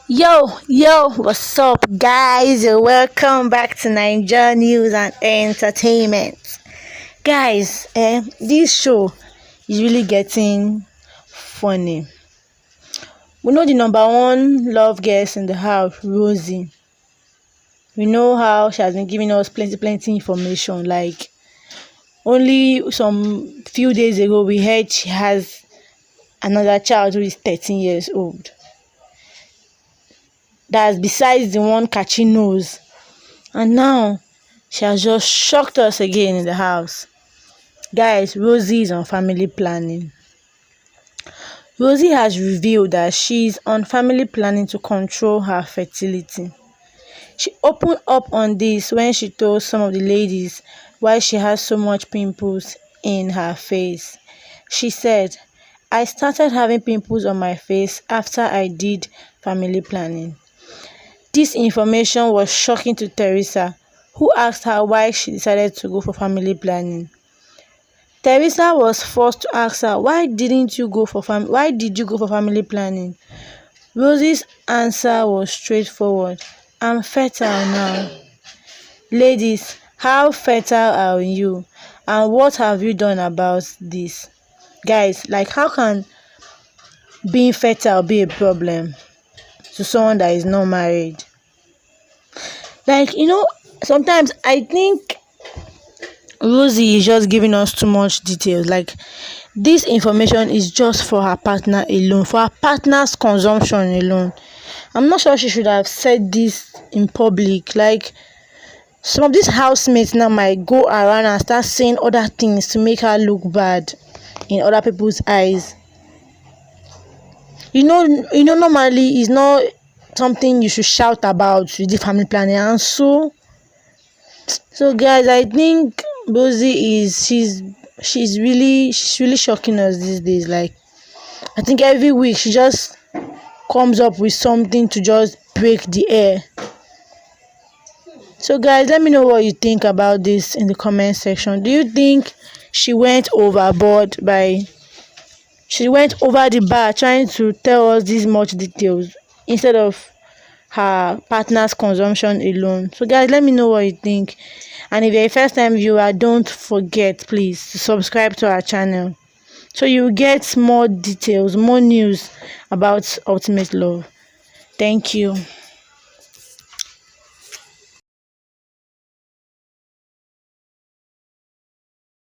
What's up, guys? Welcome back to Naija News and Entertainment. Guys, this show is really getting funny. We know the number one love guest in the house, Rosie. We know how she has been giving us plenty information. Like, only some few days ago, we heard she has another child who is 13 years old. That's besides the one catching nose. And now she has just shocked us again in the house. Guys, Rosie is on family planning. Rosie has revealed that she's on family planning to control her fertility. She opened up on this when she told some of the ladies why she has so much pimples in her face. She said, "I started having pimples on my face after I did family planning." This information was shocking to Teresa, who asked her why she decided to go for family planning. Teresa was forced to ask her, why did you go for family planning? Rosie's answer was straightforward. "I'm fertile now." Ladies, how fertile are you? And what have you done about this? Guys, like, how can being fertile be a problem to someone that is not married? Like, sometimes I think Rosie is just giving us too much details. Like, this information is just for her partner alone, for her partner's consumption alone. I'm not sure she should have said this in public. Like, some of these housemates now might go around and start saying other things to make her look bad in other people's eyes. Normally it's not something you should shout about with the family planning. And so guys, I think Rosie she's really shocking us these days. Like, I think every week she just comes up with something to just break the air. So guys, let me know what you think about this in the comment section. Do you think she went overboard she went over the bar trying to tell us this much details instead of her partner's consumption alone? So guys, let me know what you think. And if you're a first time viewer, don't forget, please, to subscribe to our channel so you get more details, more news about ultimate love. Thank you.